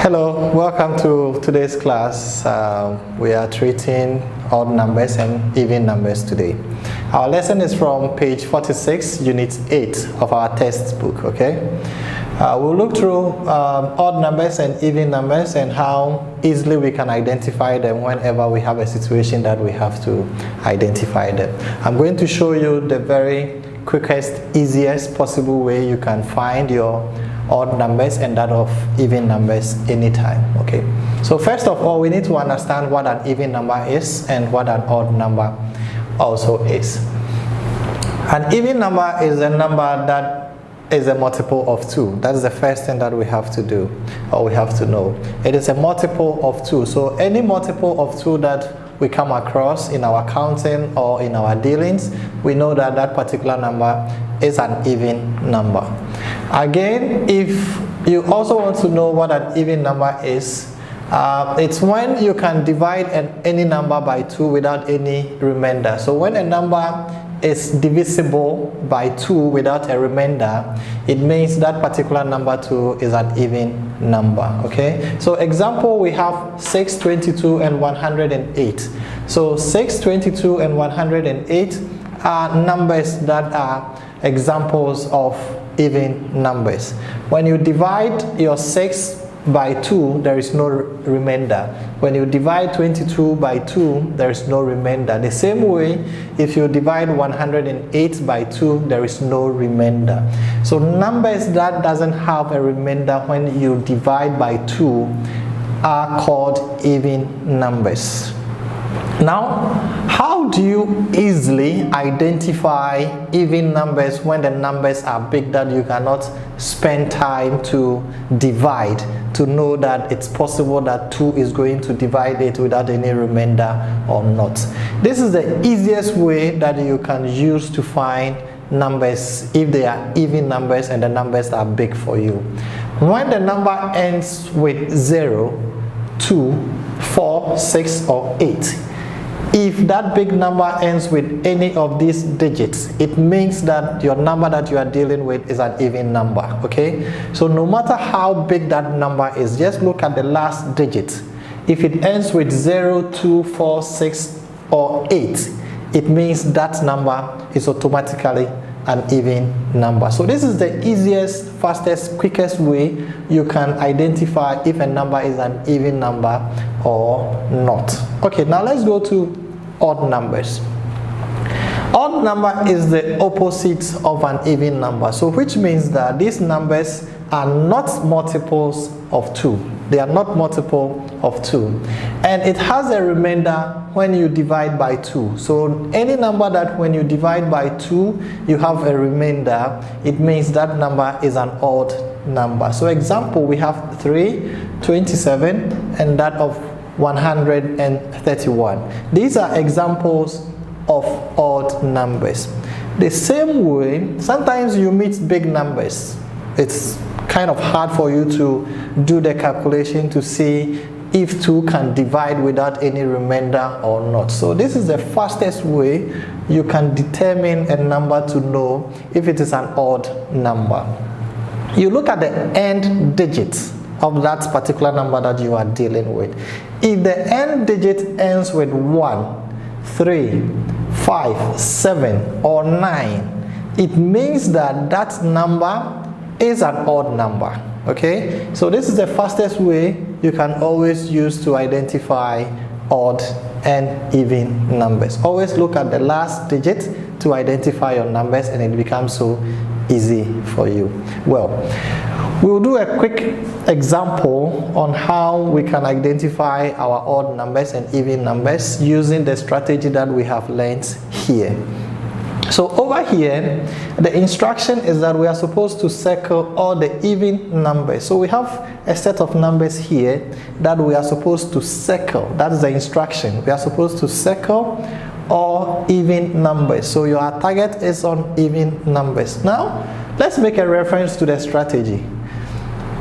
Hello, welcome to today's class. We are treating odd numbers and even numbers today. Our lesson is from page 46, unit 8 of our textbook, okay? We'll look through odd numbers and even numbers and how easily we can identify them whenever we have a situation that we have to identify them. I'm going to show you the very quickest, easiest possible way you can find your odd numbers and that of even numbers anytime. Okay, so first of all, we need to understand what an even number is and what an odd number also is. An even number is a number that is a multiple of 2. That's the first thing that we have to do, or we have to know. It is a multiple of 2. So any multiple of 2 that we come across in our counting or in our dealings, we know that that particular number is an even number. Again, if you also want to know what an even number is, it's when you can divide any number by 2 without any remainder. So when a number is divisible by 2 without a remainder, it means that particular number 2 is an even number. Okay, so example, we have 6, 22 and 108. So 6, 22 and 108 are numbers that are examples of even numbers. When you divide your 6 by 2, there is no remainder. When you divide 22 by 2, there is no remainder. The same way, if you divide 108 by 2, there is no remainder. So numbers that doesn't have a remainder when you divide by 2 are called even numbers. Now, how do you easily identify even numbers when the numbers are big that you cannot spend time to divide to know that it's possible that 2 is going to divide it without any remainder or not? This is the easiest way that you can use to find numbers if they are even numbers and the numbers are big for you. When the number ends with 0, 2, 4, 6 or 8, if that big number ends with any of these digits, it means that your number that you are dealing with is an even number. Okay, so no matter how big that number is, just look at the last digit. If it ends with 0, 2, 4, 6 or 8, it means that number is automatically an even number. So this is the easiest, fastest, quickest way you can identify if a number is an even number or not. Okay, now let's go to odd numbers. Odd number is the opposite of an even number, so which means that these numbers are not multiples of 2. They are not multiple of 2, and it has a remainder when you divide by 2. So any number that when you divide by 2 you have a remainder, it means that number is an odd number. So example, we have 3, 27 and that of 131. These are examples of odd numbers. The same way, sometimes you meet big numbers. It's kind of hard for you to do the calculation to see if 2 can divide without any remainder or not. So this is the fastest way you can determine a number to know if it is an odd number. You look at the end digits of that particular number that you are dealing with. If the end digit ends with 1, 3, 5, 7 or 9, it means that that number is an odd number. Okay, so this is the fastest way you can always use to identify odd and even numbers. Always look at the last digit to identify your numbers and it becomes so easy for you. Well, we'll do a quick example on how we can identify our odd numbers and even numbers using the strategy that we have learned here. So over here, the instruction is that we are supposed to circle all the even numbers. So we have a set of numbers here that we are supposed to circle. That's the instruction. We are supposed to circle all even numbers. So your target is on even numbers. Now, let's make a reference to the strategy.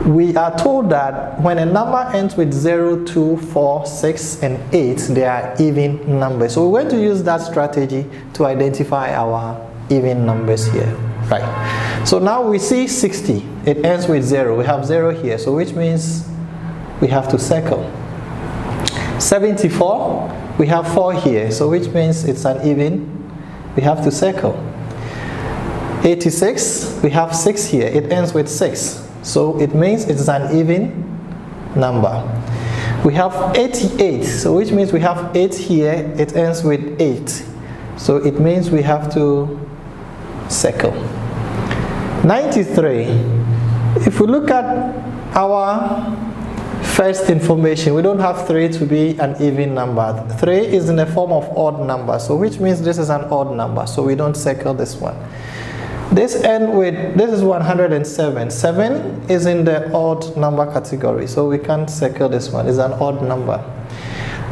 We are told that when a number ends with 0, 2, 4, 6, and 8, they are even numbers. So we're going to use that strategy to identify our even numbers here. Right. So now we see 60. It ends with 0. We have 0 here. So which means we have to circle. 74, we have 4 here, so which means it's an even, we have to circle. 86, we have 6 here, it ends with 6, so it means it's an even number. We have 88, so which means we have 8 here, it ends with 8, so it means we have to circle. 93, if we look at our first information, we don't have 3 to be an even number. 3 is in the form of odd number, so which means this is an odd number, so we don't circle this one. This is 107. 7 is in the odd number category, so we can't circle this one. It's an odd number.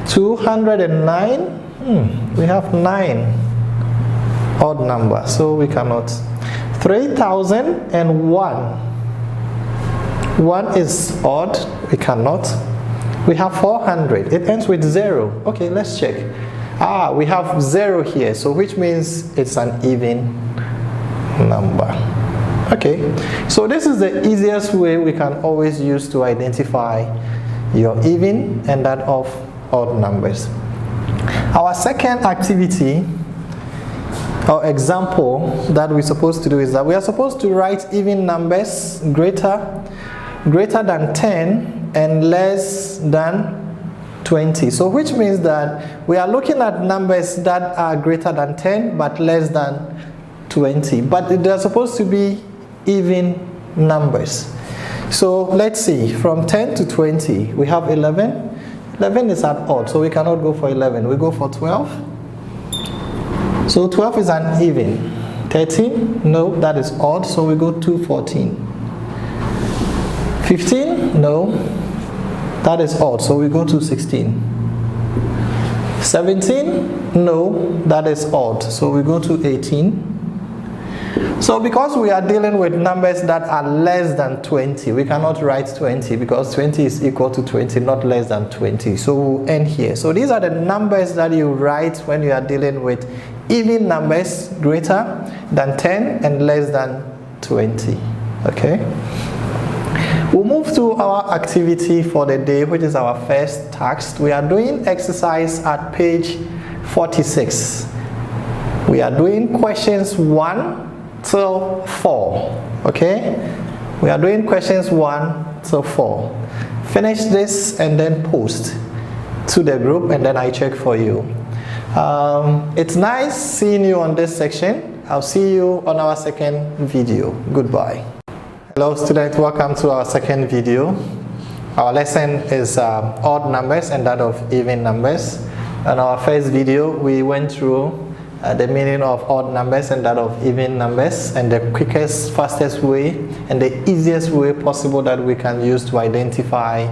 209, we have 9 odd number, so we cannot. 3001, 1 is odd, we cannot. We have 400, it ends with 0. Okay, let's check. We have 0 here, so which means it's an even number. Okay, so this is the easiest way we can always use to identify your even and that of odd numbers. Our second activity or example that we're supposed to do is that we are supposed to write even numbers greater than 10 and less than 20. So which means that we are looking at numbers that are greater than 10 but less than 20, but they're supposed to be even numbers. So let's see, from 10 to 20 we have 11. 11 is at odd, so we cannot go for 11, we go for 12. So 12 is an even. 13, no, that is odd, so we go to 14. 15, no, that is odd, so we go to 16. 17, no, that is odd, so we go to 18. So because we are dealing with numbers that are less than 20, we cannot write 20 because 20 is equal to 20, not less than 20. So we'll end here. So these are the numbers that you write when you are dealing with even numbers greater than 10 and less than 20. Okay? We'll move to our activity for the day, which is our first task. We are doing exercise at page 46. We are doing questions 1 till 4. Okay? We are doing questions 1 till 4. Finish this and then post to the group and then I check for you. It's nice seeing you on this section. I'll see you on our second video. Goodbye. Hello students, welcome to our second video. Our lesson is odd numbers and that of even numbers. In our first video we went through the meaning of odd numbers and that of even numbers and the quickest, fastest way and the easiest way possible that we can use to identify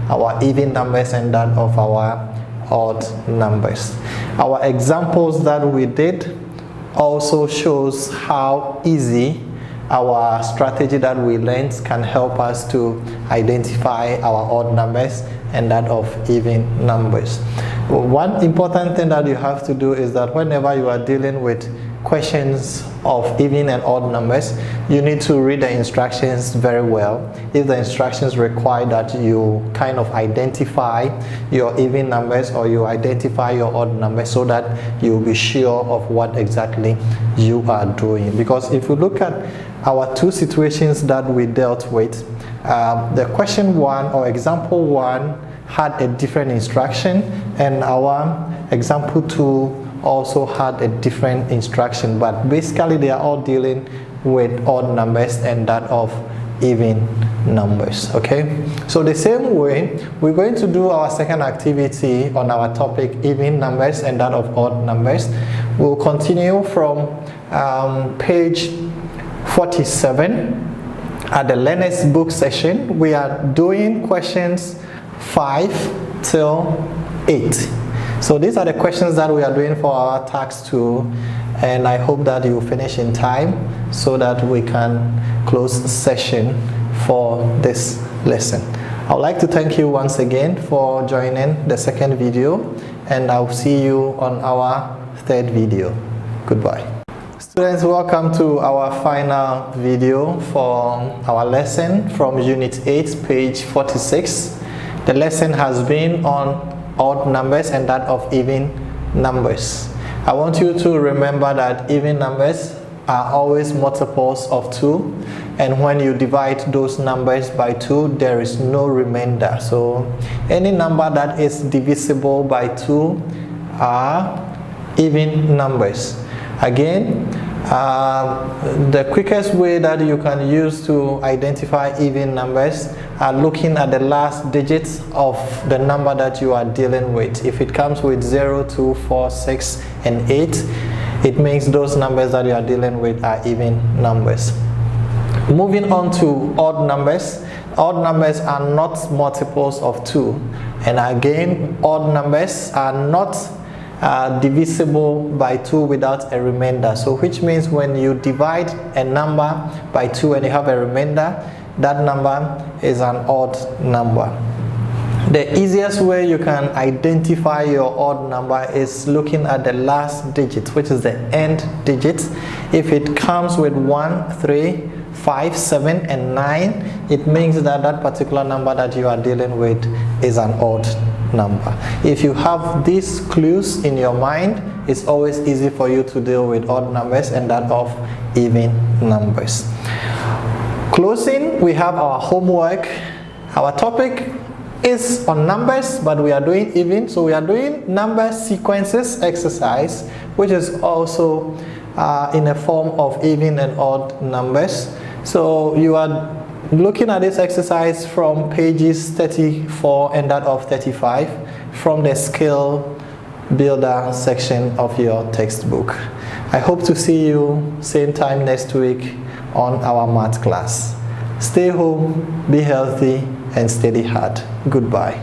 our even numbers and that of our odd numbers. Our examples that we did also shows how easy our strategy that we learned can help us to identify our odd numbers and that of even numbers. One important thing that you have to do is that whenever you are dealing with questions of even and odd numbers, you need to read the instructions very well. If the instructions require that you kind of identify your even numbers or you identify your odd numbers so that you'll be sure of what exactly you are doing. Because if you look at our two situations that we dealt with, the question 1 or example 1 had a different instruction and our example 2 also had a different instruction, but basically they are all dealing with odd numbers and that of even numbers. Okay, so the same way we're going to do our second activity on our topic even numbers and that of odd numbers. We'll continue from page 47 at the learner's book session. We are doing questions 5 till 8. So these are the questions that we are doing for our task 2, and I hope that you finish in time so that we can close session for this lesson. I would like to thank you once again for joining the second video, and I'll see you on our third video. Goodbye. Students, welcome to our final video for our lesson from Unit 8, page 46. The lesson has been on odd numbers and that of even numbers. I want you to remember that even numbers are always multiples of 2, and when you divide those numbers by 2, there is no remainder. So any number that is divisible by 2 are even numbers. Again, the quickest way that you can use to identify even numbers are looking at the last digits of the number that you are dealing with. If it comes with 0, 2, 4, 6, and 8, it means those numbers that you are dealing with are even numbers. Moving on to odd numbers. Odd numbers are not multiples of 2. And again, odd numbers are not divisible by 2 without a remainder. So which means when you divide a number by 2 and you have a remainder, that number is an odd number. The easiest way you can identify your odd number is looking at the last digit, which is the end digit. If it comes with 1, 3, 5, 7, and 9, it means that that particular number that you are dealing with is an odd number. If you have these clues in your mind, it's always easy for you to deal with odd numbers and that of even numbers. Closing, we have our homework. Our topic is on numbers, but we are doing even, so we are doing number sequences exercise, which is also in a form of even and odd numbers. So you are looking at this exercise from pages 34 and that of 35 from the skill builder section of your textbook. I hope to see you same time next week on our math class. Stay home, be healthy, and study hard. Goodbye.